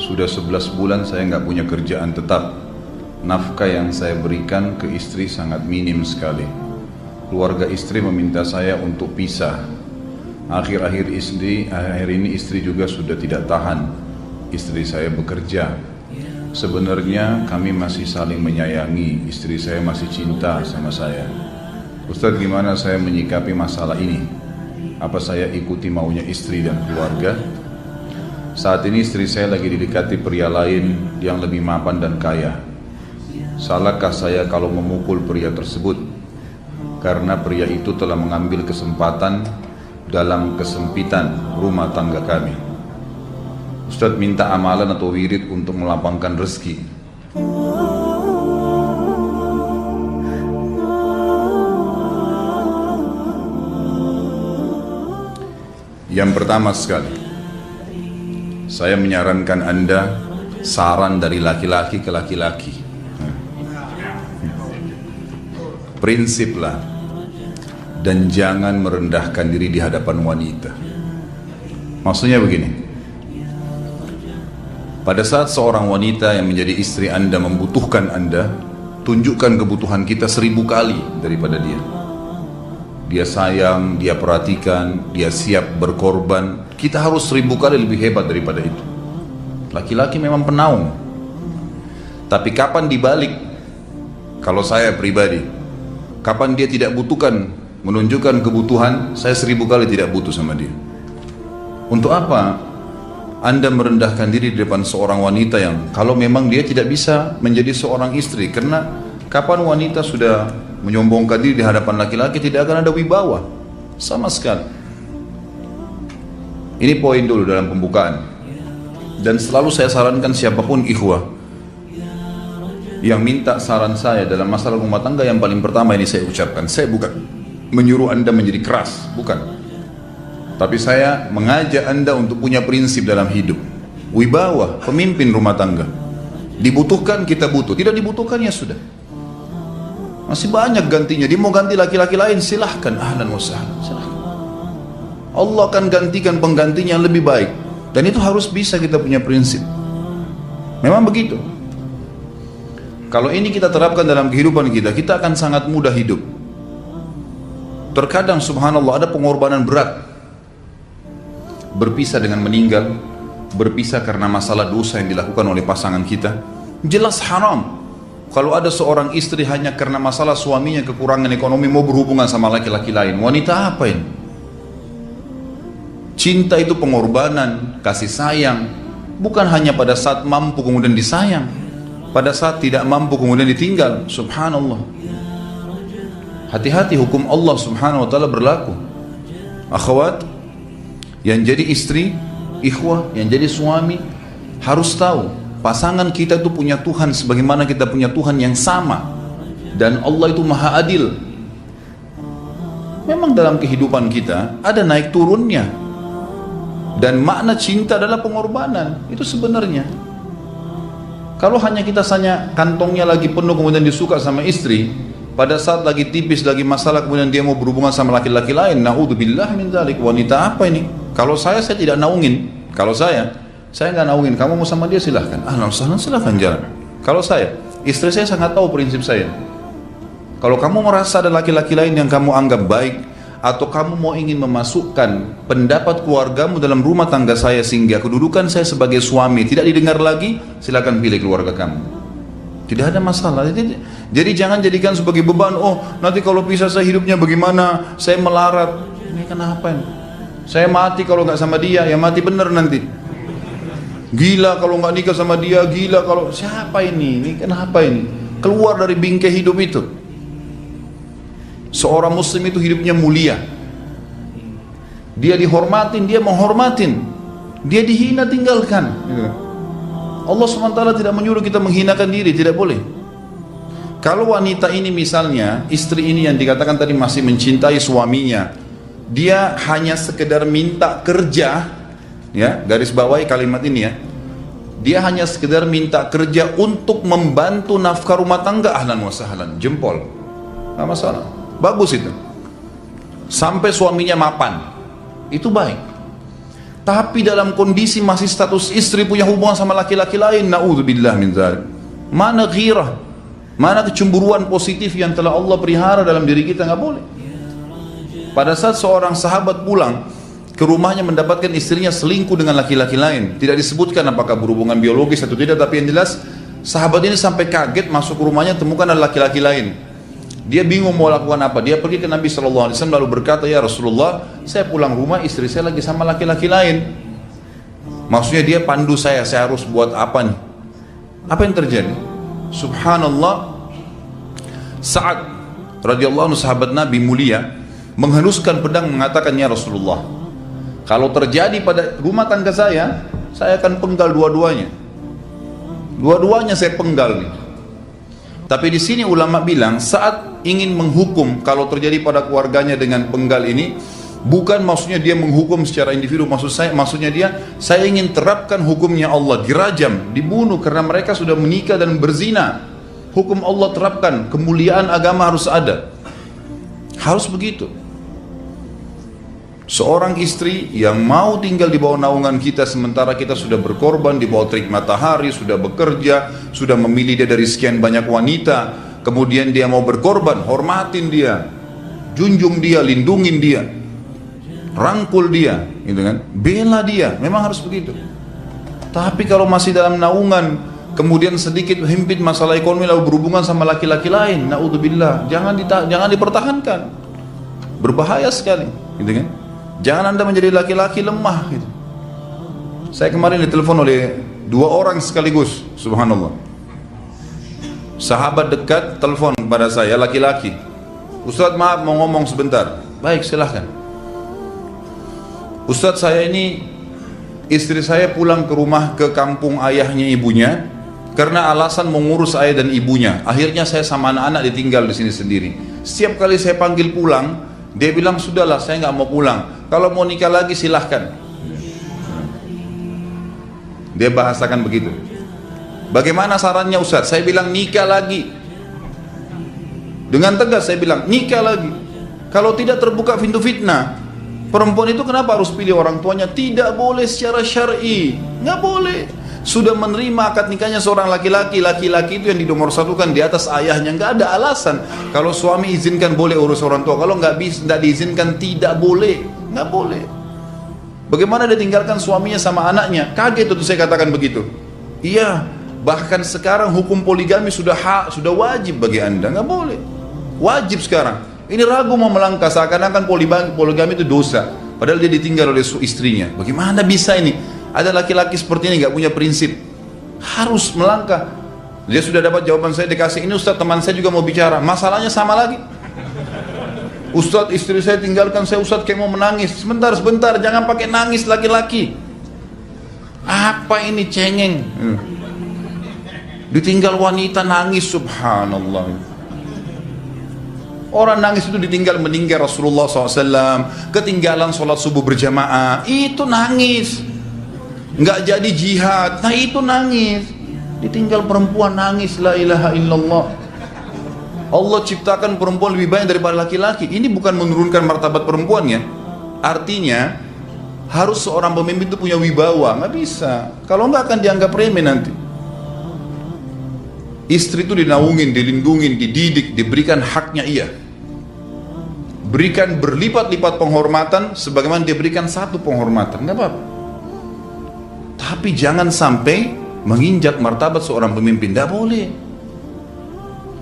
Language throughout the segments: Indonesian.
Sudah 11 bulan saya nggak punya kerjaan tetap. Nafkah yang saya berikan ke istri sangat minim sekali. Keluarga istri meminta saya untuk pisah. Akhir-akhir ini istri juga sudah tidak tahan. Istri saya bekerja. Sebenarnya kami masih saling menyayangi. Istri saya masih cinta sama saya. Ustadz, gimana saya menyikapi masalah ini? Apa saya ikuti maunya istri dan keluarga? Saat ini istri saya lagi didekati pria lain yang lebih mapan dan kaya. Salahkah saya kalau memukul pria tersebut? Karena pria itu telah mengambil kesempatan dalam kesempitan rumah tangga kami. Ustadz minta amalan atau wirid untuk melapangkan rezeki. Yang pertama sekali, saya menyarankan Anda saran dari laki-laki ke laki-laki. Prinsiplah dan jangan merendahkan diri di hadapan wanita. Maksudnya begini, pada saat seorang wanita yang menjadi istri Anda membutuhkan Anda, tunjukkan kebutuhan kita 1000 kali daripada dia. Dia sayang, dia perhatikan, dia siap berkorban. Kita harus 1000 kali lebih hebat daripada itu. Laki-laki memang penaung. Tapi kapan dibalik? Kalau saya pribadi, kapan dia tidak butuhkan, menunjukkan kebutuhan, saya 1000 kali tidak butuh sama dia. Untuk apa Anda merendahkan diri di depan seorang wanita yang kalau memang dia tidak bisa menjadi seorang istri? Karena kapan wanita sudah menyombongkan diri di hadapan laki-laki, tidak akan ada wibawa sama sekali. Ini poin dulu dalam pembukaan. Dan selalu saya sarankan siapapun ikhwah yang minta saran saya dalam masalah rumah tangga, yang paling pertama ini saya ucapkan, saya bukan menyuruh Anda menjadi keras, bukan. Tapi saya mengajak Anda untuk punya prinsip dalam hidup. Wibawa, pemimpin rumah tangga. Dibutuhkan kita butuh, tidak dibutuhkan ya sudah. Masih banyak gantinya. Dia mau ganti laki-laki lain, silahkan, ahlan wa sahlan, silahkan. Allah akan gantikan penggantinya yang lebih baik. Dan itu harus bisa kita punya prinsip. Memang begitu. Kalau ini kita terapkan dalam kehidupan kita, kita akan sangat mudah hidup. Terkadang subhanallah ada pengorbanan berat. Berpisah dengan meninggal, berpisah karena masalah dosa yang dilakukan oleh pasangan kita, jelas haram. Kalau ada seorang istri hanya karena masalah suaminya kekurangan ekonomi mau berhubungan sama laki-laki lain, wanita apa ini? Cinta itu pengorbanan, kasih sayang. Bukan hanya pada saat mampu kemudian disayang, pada saat tidak mampu kemudian ditinggal. Subhanallah. Hati-hati, hukum Allah subhanahu wa ta'ala berlaku. Akhwat yang jadi istri, ikhwah yang jadi suami, harus tahu pasangan kita itu punya Tuhan sebagaimana kita punya Tuhan yang sama. Dan Allah itu maha adil. Memang dalam kehidupan kita ada naik turunnya. Dan makna cinta adalah pengorbanan. Itu sebenarnya. Kalau hanya kita kantongnya lagi penuh kemudian disuka sama istri, pada saat lagi tipis, lagi masalah kemudian dia mau berhubungan sama laki-laki lain, na'udzubillah min dzalik. Wanita apa ini? Kalau saya tidak naungin. Kalau saya nggak naungin. Kamu mau sama dia silahkan. Ahlan sahlan, silahkan jalan. Kalau saya, istri saya sangat tahu prinsip saya. Kalau kamu merasa ada laki-laki lain yang kamu anggap baik, atau kamu mau ingin memasukkan pendapat keluargamu dalam rumah tangga saya sehingga kedudukan saya sebagai suami tidak didengar lagi, silakan pilih keluarga kamu. Tidak ada masalah. Jadi jangan jadikan sebagai beban. Oh, nanti kalau pisah saya hidupnya bagaimana? Saya melarat. Ini kenapa ini? Saya mati kalau nggak sama dia, ya mati bener nanti. Gila kalau nggak nikah sama dia, gila kalau siapa ini? Ini kenapa ini? Keluar dari bingkai hidup itu. Seorang muslim itu hidupnya mulia. Dia dihormatin, dia menghormatin. Dia dihina, tinggalkan. Allah SWT tidak menyuruh kita menghinakan diri, tidak boleh. Kalau wanita ini misalnya, istri ini yang dikatakan tadi masih mencintai suaminya, dia hanya sekedar minta kerja, ya, garis bawahi kalimat ini ya. Dia hanya sekedar minta kerja untuk membantu nafkah rumah tangga, ahlan wa sahlan, jempol. Nggak masalah. Bagus itu. Sampai suaminya mapan. Itu baik. tapi dalam kondisi masih status istri punya hubungan sama laki-laki lain, naudzubillah min dzalik. Mana ghirah, mana kecemburuan positif yang telah Allah pelihara dalam diri kita? Nggak boleh. Pada saat seorang sahabat pulang ke rumahnya mendapatkan istrinya selingkuh dengan laki-laki lain, tidak disebutkan apakah berhubungan biologis atau tidak, tapi yang jelas sahabat ini sampai kaget masuk ke rumahnya temukan ada laki-laki lain. Dia bingung mau lakukan apa. Dia pergi ke Nabi SAW lalu berkata, ya Rasulullah, saya pulang rumah istri saya lagi sama laki-laki lain. Maksudnya dia pandu saya harus buat apa nih? Apa yang terjadi? Subhanallah, Sa'ad radhiyallahu anhu sahabat Nabi mulia menghenuskan pedang mengatakan, ya Rasulullah, kalau terjadi pada rumah tangga saya akan penggal dua-duanya. Dua-duanya saya penggal nih. Tapi di sini ulama bilang saat ingin menghukum kalau terjadi pada keluarganya dengan penggal ini, bukan maksudnya dia menghukum secara individu, maksudnya dia, saya ingin terapkan hukumnya Allah, dirajam, dibunuh karena mereka sudah menikah dan berzina. Hukum Allah terapkan, kemuliaan agama harus ada. Harus begitu. Seorang istri yang mau tinggal di bawah naungan kita sementara kita sudah berkorban di bawah terik matahari, sudah bekerja, sudah memilih dia dari sekian banyak wanita, kemudian dia mau berkorban, hormatin dia, junjung dia, lindungin dia, rangkul dia, gitu kan? Bela dia, memang harus begitu. Tapi kalau masih dalam naungan, kemudian sedikit himpit masalah ekonomi lalu berhubungan sama laki-laki lain, naudzubillah, jangan dipertahankan. Berbahaya sekali, gitu kan? Jangan Anda menjadi laki-laki lemah gitu. Saya kemarin ditelepon oleh dua orang sekaligus, subhanallah. Sahabat dekat telepon kepada saya, laki-laki. Ustaz, maaf mau ngomong sebentar. Baik, silahkan. Ustaz, saya ini istri saya pulang ke rumah ke kampung ayahnya ibunya karena alasan mengurus ayah dan ibunya. Akhirnya saya sama anak-anak ditinggal di sini sendiri. Setiap kali saya panggil pulang, dia bilang, sudahlah saya nggak mau pulang. Kalau mau nikah lagi silahkan. Dia bahasakan begitu. Bagaimana sarannya Ustaz? Saya bilang nikah lagi. Dengan tegas saya bilang nikah lagi. Kalau tidak terbuka pintu fitnah. Perempuan itu kenapa harus pilih orang tuanya? Tidak boleh secara syar'i. Nggak boleh. Sudah menerima akad nikahnya seorang laki-laki, laki-laki itu yang dinomorsatukan di atas ayahnya, nggak ada alasan. Kalau suami izinkan boleh urus orang tua, kalau nggak diizinkan tidak boleh, nggak boleh. Bagaimana dia tinggalkan suaminya sama anaknya? Kaget itu saya katakan begitu. Iya, bahkan sekarang hukum poligami sudah wajib bagi Anda, nggak boleh. Wajib sekarang. Ini ragu mau melangkah seakan-akan poligami itu dosa, padahal dia ditinggal oleh istrinya. Bagaimana bisa ini? Ada laki-laki seperti ini gak punya prinsip, harus melangkah. Dia sudah dapat jawaban saya, dikasih ini Ustaz, teman saya juga mau bicara, masalahnya sama lagi. Ustaz, istri saya tinggalkan saya Ustaz, kayak mau menangis. Sebentar, jangan pakai nangis laki-laki. Apa ini cengeng? Ditinggal wanita nangis, subhanallah. Orang nangis itu ditinggal meninggal Rasulullah SAW, ketinggalan sholat subuh berjamaah, itu nangis. Nggak jadi jihad, nah itu nangis. Ditinggal perempuan nangis, la ilaha illallah. Allah ciptakan perempuan lebih banyak daripada laki-laki. Ini bukan menurunkan martabat perempuannya. Artinya harus seorang pemimpin itu punya wibawa. Nggak bisa, kalau nggak akan dianggap remeh nanti. Istri itu dinaungin, dilindungin, dididik, diberikan haknya ia. Berikan berlipat-lipat penghormatan sebagaimana dia berikan satu penghormatan, nggak apa-apa. Tapi jangan sampai menginjak martabat seorang pemimpin, tidak boleh.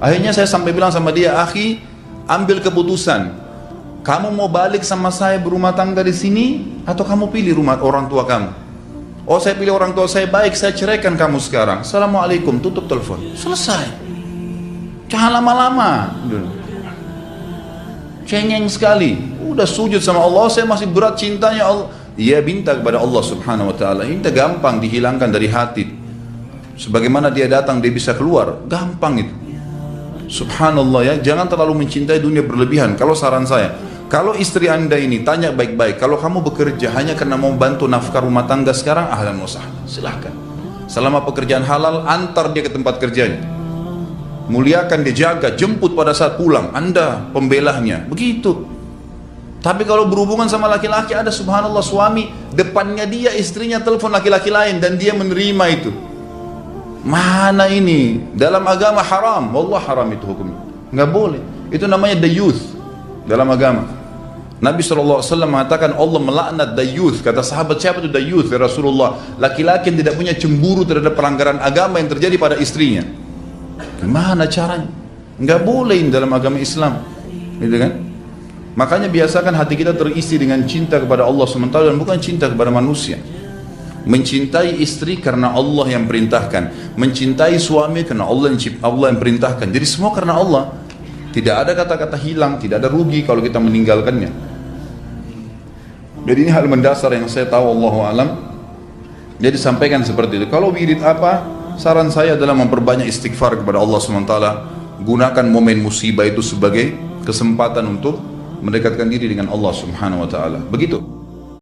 Akhirnya saya sampai bilang sama dia, akhi, ambil keputusan. Kamu mau balik sama saya berumah tangga di sini, atau kamu pilih rumah orang tua kamu? Oh, saya pilih orang tua saya, baik, saya ceraikan kamu sekarang. Assalamualaikum, tutup telepon, selesai. Jangan lama-lama. Cengeng sekali. Udah sujud sama Allah, saya masih berat cintanya Allah. Ia minta kepada Allah subhanahu wa ta'ala, minta gampang dihilangkan dari hati. Sebagaimana dia datang dia bisa keluar, gampang itu. Subhanallah ya, jangan terlalu mencintai dunia berlebihan. Kalau saran saya, kalau istri Anda ini tanya baik-baik, kalau kamu bekerja hanya karena mau bantu nafkah rumah tangga sekarang, ahlan wa sahlan, silahkan. Selama pekerjaan halal, antar dia ke tempat kerjanya. Muliakan dia, jaga, jemput pada saat pulang, Anda pembelahnya, begitu. Tapi kalau berhubungan sama laki-laki, ada subhanallah suami depannya dia istrinya telepon laki-laki lain dan dia menerima itu. Mana ini? Dalam agama haram. Wallah haram itu hukumnya. Nggak boleh. Itu namanya dayuth dalam agama. Nabi SAW mengatakan Allah melaknat dayuth. Kata sahabat, siapa itu dayuth ya Rasulullah? Laki-laki yang tidak punya cemburu terhadap pelanggaran agama yang terjadi pada istrinya. Gimana caranya? Nggak boleh dalam agama Islam, gitu kan? Makanya biasakan hati kita terisi dengan cinta kepada Allah SWT dan bukan cinta kepada manusia. Mencintai istri karena Allah yang perintahkan, mencintai suami karena Allah yang perintahkan. Jadi semua karena Allah. Tidak ada kata-kata hilang, tidak ada rugi kalau kita meninggalkannya. Jadi ini hal mendasar yang saya tahu, Allahu alam. Jadi sampaikan seperti itu. Kalau wirid apa? Saran saya adalah memperbanyak istighfar kepada Allah SWT. Gunakan momen musibah itu sebagai kesempatan untuk mendekatkan diri dengan Allah Subhanahu wa taala. Begitu.